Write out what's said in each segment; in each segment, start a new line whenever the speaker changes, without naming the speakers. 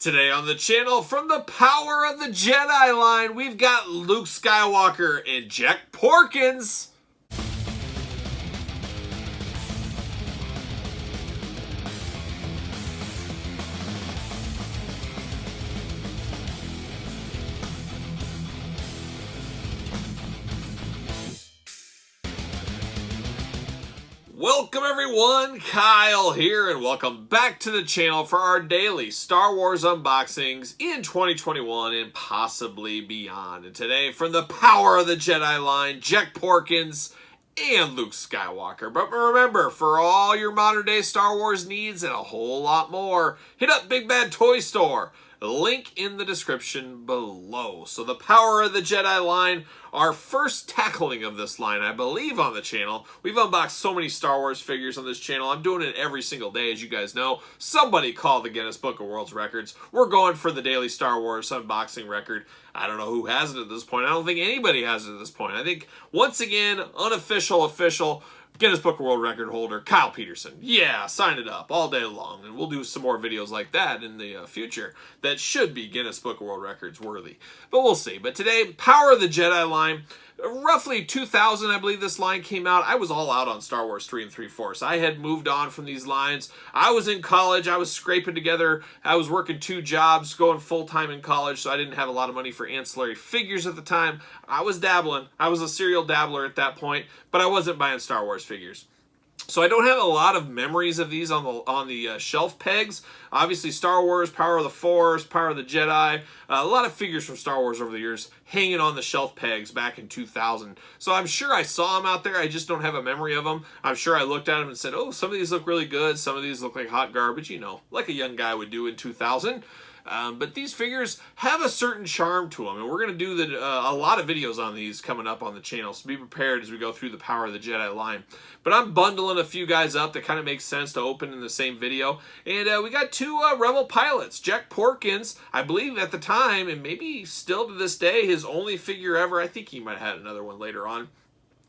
Today on the channel, from the Power of the Jedi line, we've got Luke Skywalker and Jek Porkins. Welcome everyone, Kyle here, and welcome back to the channel for our daily Star Wars unboxings in 2021 and possibly beyond. And today, from the Power of the Jedi line, Jek Porkins and Luke Skywalker. But remember, for all your modern day Star Wars needs and a whole lot more, hit up Big Bad Toy Store. Link in the description below. So the Power of the Jedi line, our first tackling of this line, I believe, on the channel. We've unboxed so many Star Wars figures on this channel. I'm doing it every single day, as you guys know. Somebody called the Guinness Book of World Records. We're going for the daily Star Wars unboxing record. I don't know who has it at this point. I don't think anybody has it at this point. I think, once again, unofficial, official, Guinness Book of World Record holder, Kyle Peterson. Yeah, sign it up all day long. And we'll do some more videos like that in the future that should be Guinness Book of World Records worthy. But we'll see. But today, Power of the Jedi line, roughly 2000, I believe this line came out. I was all out on Star Wars 3 3/4. I had moved on from these lines. I was in college. I was scraping together. I was working 2 jobs, going full-time in college, so I didn't have a lot of money for ancillary figures at the time. I was dabbling. I was a serial dabbler at that point, but I wasn't buying Star Wars figures. So I don't have a lot of memories of these on the shelf pegs. Obviously, Star Wars, Power of the Force, Power of the Jedi, a lot of figures from Star Wars over the years hanging on the shelf pegs back in 2000. So I'm sure I saw them out there. I just don't have a memory of them. I'm sure I looked at them and said, oh, some of these look really good. Some of these look like hot garbage, you know, like a young guy would do in 2000. But these figures have a certain charm to them, and we're going to do a lot of videos on these coming up on the channel, so be prepared as we go through the Power of the Jedi line. But I'm bundling a few guys up that kind of makes sense to open in the same video, and we got 2 Rebel pilots. Jek Porkins, I believe at the time, and maybe still to this day, his only figure ever. I think he might have had another one later on.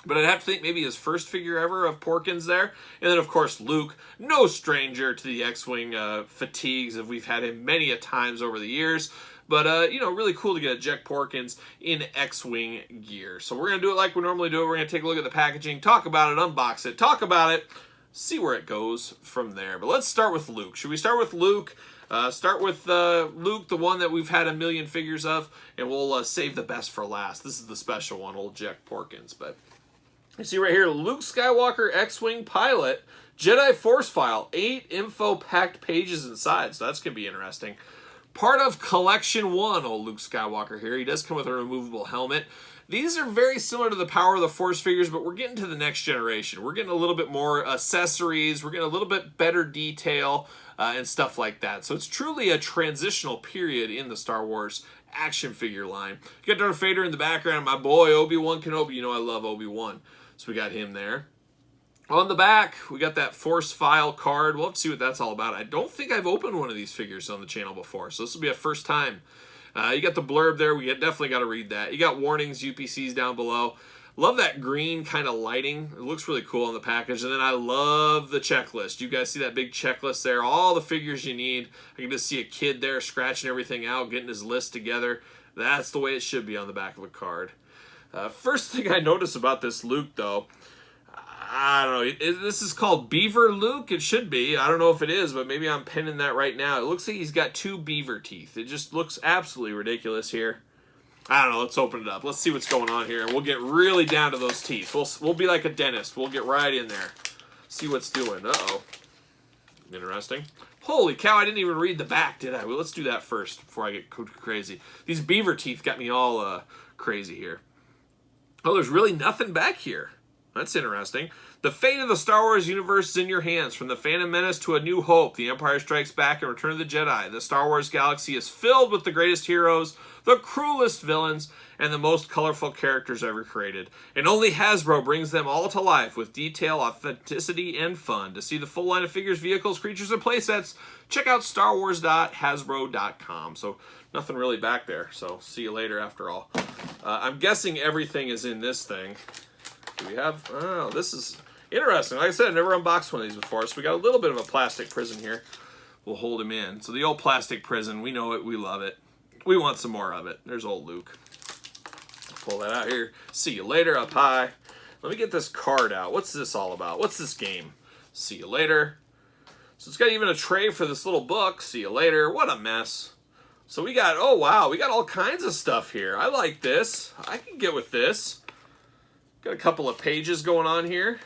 But I'd have to think maybe his first figure ever of Porkins there. And then, of course, Luke, no stranger to the X-Wing fatigues. We've had him many a times over the years. But, you know, really cool to get a Jek Porkins in X-Wing gear. So we're going to do it like we normally do it. We're going to take a look at the packaging, talk about it, unbox it, talk about it, see where it goes from there. But let's start with Luke. Should we start with Luke? Start with Luke, the one that we've had a million figures of, and we'll save the best for last. This is the special one, old Jek Porkins. But you see right here, Luke Skywalker X-Wing pilot, Jedi Force file, 8 info-packed pages inside, so that's going to be interesting. Part of Collection 1, old Luke Skywalker here. He does come with a removable helmet. These are very similar to the Power of the Force figures, but we're getting to the next generation. We're getting a little bit more accessories. We're getting a little bit better detail and stuff like that. So it's truly a transitional period in the Star Wars action figure line. You got Darth Vader in the background. My boy, Obi-Wan Kenobi. You know I love Obi-Wan. So we got him there. On the back, we got that Force file card. We'll have to see what that's all about. I don't think I've opened one of these figures on the channel before, so this will be a first time. You got the blurb there. We definitely got to read that. You got warnings, UPCs down below. Love that green kind of lighting. It looks really cool on the package. And then I love the checklist. You guys see that big checklist there? All the figures you need. I can just see a kid there scratching everything out, getting his list together. That's the way it should be on the back of a card. First thing I notice about this Luke, though, I don't know. This is called Beaver Luke. It should be. I don't know if it is, but maybe I'm pinning that right now. It looks like he's got 2 beaver teeth. It just looks absolutely ridiculous here. I don't know. Let's open it up. Let's see what's going on here. We'll get really down to those teeth. We'll be like a dentist. We'll get right in there. See what's doing. Uh-oh. Interesting. Holy cow, I didn't even read the back, did I? Well, let's do that first before I get crazy. These beaver teeth got me all crazy here. Oh, there's really nothing back here. That's interesting. The fate of the Star Wars universe is in your hands. From the Phantom Menace to A New Hope, The Empire Strikes Back, and Return of the Jedi, the Star Wars galaxy is filled with the greatest heroes, the cruelest villains, and the most colorful characters ever created. And only Hasbro brings them all to life with detail, authenticity, and fun. To see the full line of figures, vehicles, creatures, and playsets, check out starwars.hasbro.com. So nothing really back there. So see you later after all. I'm guessing everything is in this thing. Do we have... Oh, this is interesting. Like I said, I've never unboxed one of these before, so we got a little bit of a plastic prison here. will hold him in. So the old plastic prison, we know it, we love it. We want some more of it. There's old Luke. Pull that out here. See you later up high. Let me get this card out. What's this all about? What's this game? See you later. So it's got even a tray for this little book. See you later. What a mess. So we got, oh wow, we got all kinds of stuff here. I like this. I can get with this. Got a couple of pages going on here.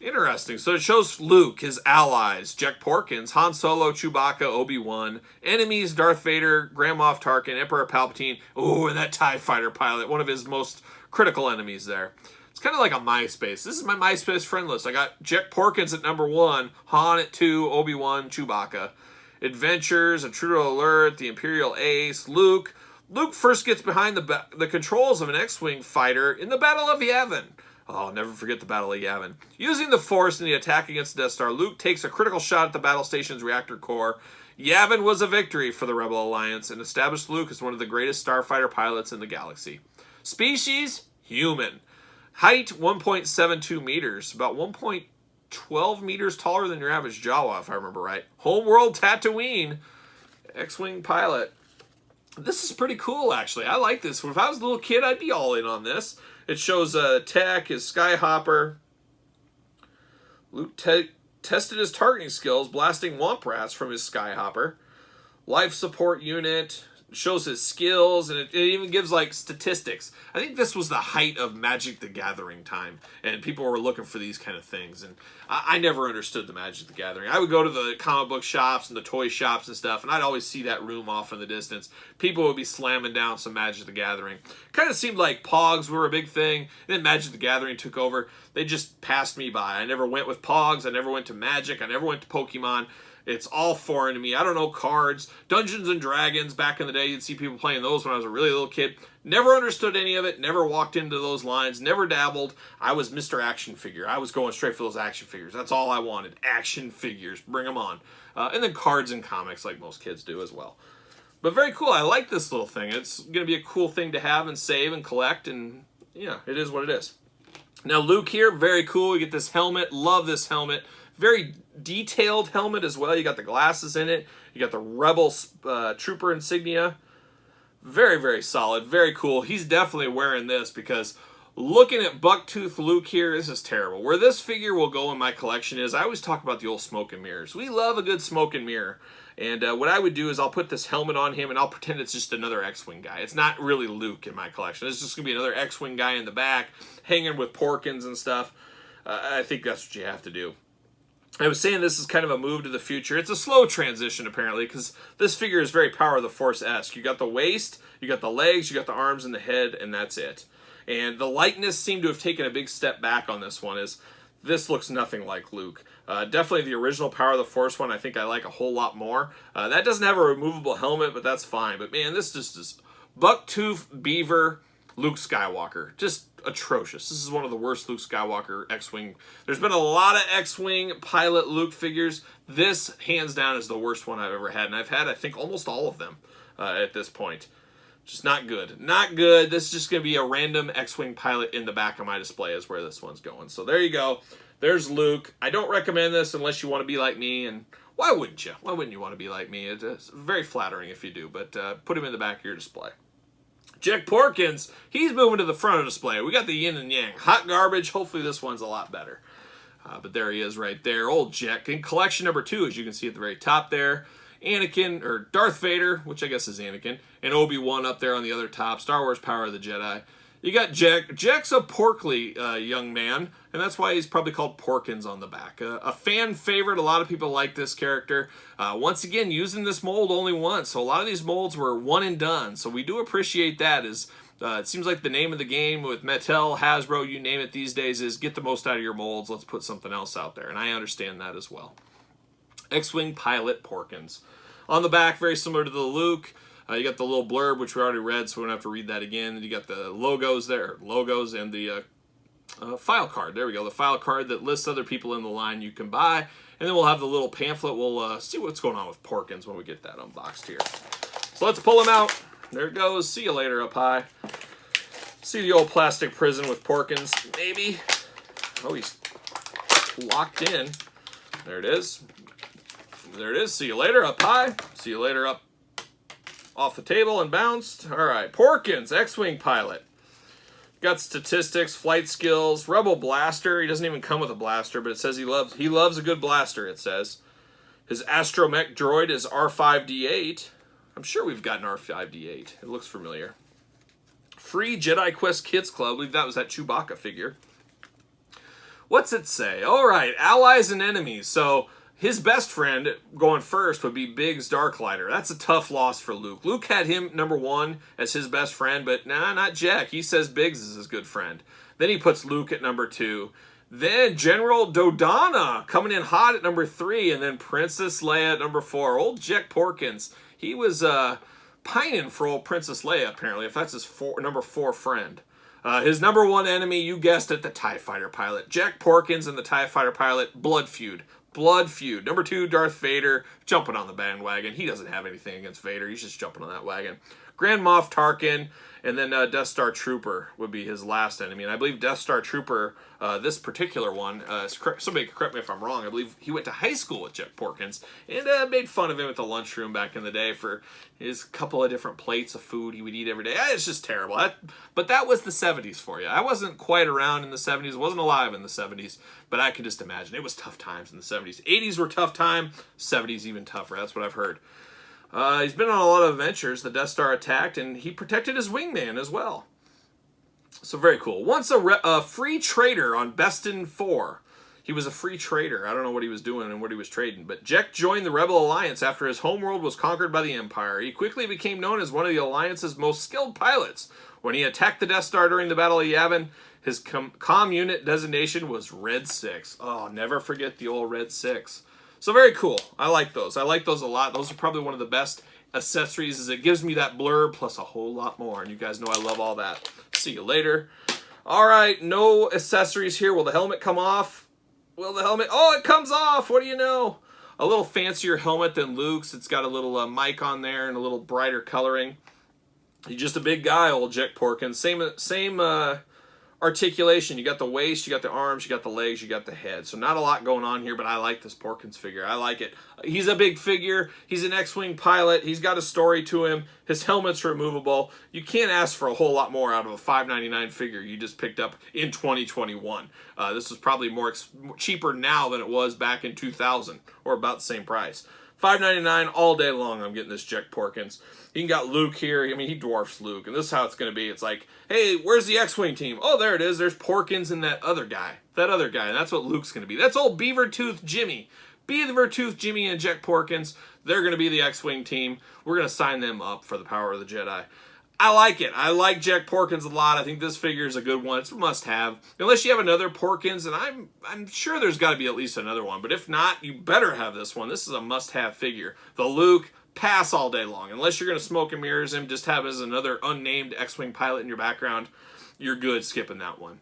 Interesting. So it shows Luke, his allies, Jek Porkins, Han Solo, Chewbacca, Obi-Wan, enemies, Darth Vader, Grand Moff Tarkin, Emperor Palpatine, oh, and that TIE fighter pilot, one of his most critical enemies there. It's kind of like a MySpace. This is my MySpace friend list. I got Jek Porkins at number 1, Han at 2, Obi-Wan, Chewbacca. Adventures, Intruder Alert, the Imperial Ace, Luke. Luke first gets behind the controls of an X-Wing fighter in the Battle of Yavin. Oh, I'll never forget the Battle of Yavin. Using the Force in the attack against the Death Star, Luke takes a critical shot at the battle station's reactor core. Yavin was a victory for the Rebel Alliance and established Luke as one of the greatest starfighter pilots in the galaxy. Species, human. Height, 1.72 meters, about 1.12 meters taller than your average Jawa, if I remember right. Homeworld Tatooine, X-Wing pilot. This is pretty cool, actually. I like this. If I was a little kid, I'd be all in on this. It shows Tech, his Skyhopper. Luke tested his targeting skills, blasting Womp Rats from his Skyhopper. Life support unit. Shows his skills, and it even gives like statistics. I think this was the height of Magic the Gathering time, and people were looking for these kind of things, and I never understood the Magic the Gathering. I would go to the comic book shops and the toy shops and stuff, and I'd always see that room off in the distance. People would be slamming down some Magic the Gathering. Kind of seemed like Pogs were a big thing, and then Magic the Gathering took over. They just passed me by. I never went with Pogs, I never went to Magic, I never went to Pokemon. It's all foreign to me. I don't know cards. Dungeons and Dragons, back in the day, you'd see people playing those when I was a really little kid. Never understood any of it. Never walked into those lines. Never dabbled. I was Mr. Action Figure. I was going straight for those action figures. That's all I wanted. Action figures. Bring them on. And then cards and comics like most kids do as well. But very cool. I like this little thing. It's going to be a cool thing to have and save and collect. And yeah, it is what it is. Now Luke here, very cool. You get this helmet. Love this helmet. Very detailed helmet as well. You got the glasses in it. You got the Rebel Trooper insignia. Very, very solid. Very cool. He's definitely wearing this because looking at Bucktooth Luke here, this is terrible. Where this figure will go in my collection is, I always talk about the old smoke and mirrors. We love a good smoke and mirror. And what I would do is I'll put this helmet on him and I'll pretend it's just another X-Wing guy. It's not really Luke in my collection. It's just going to be another X-Wing guy in the back, hanging with Porkins and stuff. I think that's what you have to do. I was saying this is kind of a move to the future. It's a slow transition, apparently, because this figure is very Power of the Force-esque. You got the waist, you got the legs, you got the arms and the head, and that's it. And the likeness seemed to have taken a big step back on this one, as this looks nothing like Luke. Definitely the original Power of the Force one, I think I like a whole lot more. That doesn't have a removable helmet, but that's fine. But man, this just is Bucktooth Beaver Luke Skywalker. Just atrocious. This is one of the worst Luke Skywalker X-Wing. There's been a lot of X-Wing pilot Luke figures. This, hands down, is the worst one I've ever had. And I've had, I think, almost all of them at this point. Just not good. Not good. This is just going to be a random X-Wing pilot in the back of my display is where this one's going. So there you go. There's Luke. I don't recommend this unless you want to be like me. And why wouldn't you? Why wouldn't you want to be like me? It's very flattering if you do. But put him in the back of your display. Jek Porkins, he's moving to the front of the display. We got the yin and yang. Hot garbage. Hopefully this one's a lot better. But there he is right there. Old Jek. In collection number 2, as you can see at the very top there. Anakin, or Darth Vader, which I guess is Anakin. And Obi-Wan up there on the other top. Star Wars Power of the Jedi. You got Jek. Jek's a portly young man, and that's why he's probably called Porkins on the back. A fan favorite. A lot of people like this character. Once again, using this mold only once, so a lot of these molds were one and done. So we do appreciate that. As it seems like the name of the game with Mattel, Hasbro, you name it these days, is get the most out of your molds. Let's put something else out there, and I understand that as well. X-Wing Pilot Porkins. On the back, very similar to the Luke. You got the little blurb, which we already read, so we don't have to read that again. And you got the logos there, logos, and the file card. There we go, the file card that lists other people in the line you can buy. And then we'll have the little pamphlet. We'll see what's going on with Porkins when we get that unboxed here. So let's pull him out. There it goes. See you later up high. See the old plastic prison with Porkins, maybe. Oh, he's locked in. There it is. There it is. See you later, up high. See you later, up off the table and bounced. All right, Porkins, X-Wing pilot. Got statistics, flight skills, Rebel blaster. He doesn't even come with a blaster, but it says he loves a good blaster, it says. His astromech droid is R5D8. I'm sure we've got an R5D8. It looks familiar. Free Jedi Quest Kids Club. I believe that was that Chewbacca figure. What's it say? All right, allies and enemies. So his best friend going first would be Biggs Darklighter. That's a tough loss for Luke. Luke had him number 1 as his best friend, but nah, not Jack. He says Biggs is his good friend. Then he puts Luke at number 2. Then General Dodonna coming in hot at number 3, and then Princess Leia at number 4. Old Jek Porkins. He was pining for old Princess Leia, apparently, if that's his number 4 friend. His number 1 enemy, you guessed it, the TIE Fighter pilot. Jek Porkins and the TIE Fighter pilot, blood feud. Blood feud. Number 2, Darth Vader, jumping on the bandwagon. He doesn't have anything against Vader. He's just jumping on that wagon. Grand Moff Tarkin, and then Death Star Trooper would be his last enemy. And I believe Death Star Trooper, this particular one, somebody can correct me if I'm wrong, I believe he went to high school with Jek Porkins and made fun of him at the lunchroom back in the day for his couple of different plates of food he would eat every day. It's just terrible. But that was the 70s for you. I wasn't quite around in the 70s, wasn't alive in the 70s, but I could just imagine. It was tough times in the 70s. 80s were tough time, 70s even tougher. That's what I've heard. He's been on a lot of adventures. The Death Star attacked, and he protected his wingman as well. So very cool. Once a free trader on Bestin 4. He was a free trader. I don't know what he was doing and what he was trading. But Jek joined the Rebel Alliance after his homeworld was conquered by the Empire. He quickly became known as one of the Alliance's most skilled pilots. When he attacked the Death Star during the Battle of Yavin, his comm unit designation was Red 6. Oh, never forget the old Red 6. So very cool. I like those. I like those a lot. Those are probably one of the best accessories, as it gives me that blurb plus a whole lot more. And you guys know I love all that. See you later. All right, no accessories here. Will the helmet come off? Will the helmet... Oh, it comes off. What do you know? A little fancier helmet than Luke's. It's got a little mic on there and a little brighter coloring. He's just a big guy, old Jek Porkins. Same articulation. You got the waist, you got the arms, you got the legs, you got the head. So not a lot going on here, but I like this Porkins figure. I like it. He's a big figure. He's an X-Wing pilot. He's got a story to him. His helmet's removable. You can't ask for a whole lot more out of a $5.99 figure you just picked up in 2021. This is probably cheaper now than it was back in 2000, or about the same price. $5.99 all day long. I'm getting this Jek Porkins. You got Luke here. I mean, he dwarfs Luke, and this is how it's going to be. It's like, hey, where's the X-Wing team? Oh, there it is. There's Porkins and that other guy. And that's what Luke's going to be. That's old Beaver-Tooth Jimmy. Beaver-Tooth Jimmy and Jek Porkins. They're going to be the X-Wing team. We're going to sign them up for the Power of the Jedi. I like it. I like Jek Porkins a lot. I think this figure is a good one. It's a must-have. Unless you have another Porkins, and I'm sure there's got to be at least another one. But if not, you better have this one. This is a must-have figure. The Luke, pass all day long. Unless you're going to smoke and mirrors him, just have as another unnamed X-Wing pilot in your background, you're good skipping that one.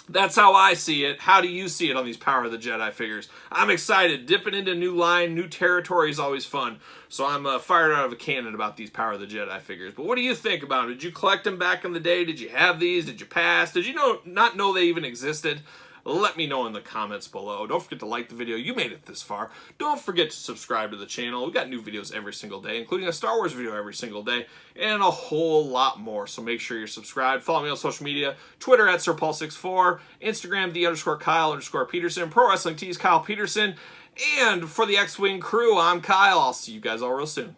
That's how I see it. How do you see it on these Power of the Jedi figures? I'm excited. Dipping into new line, new territory is always fun. So I'm fired out of a cannon about these Power of the Jedi figures. But what do you think about them? Did you collect them back in the day? Did you have these? Did you pass? Did you not know they even existed? Let me know in the comments below. Don't forget to like the video. You made it this far. Don't forget to subscribe to the channel. We've got new videos every single day, including a Star Wars video every single day, and a whole lot more. So make sure you're subscribed. Follow me on social media. Twitter at SirPaul64. Instagram, _Kyle_Peterson. Pro Wrestling Tees, Kyle Peterson. And for the X-Wing crew, I'm Kyle. I'll see you guys all real soon.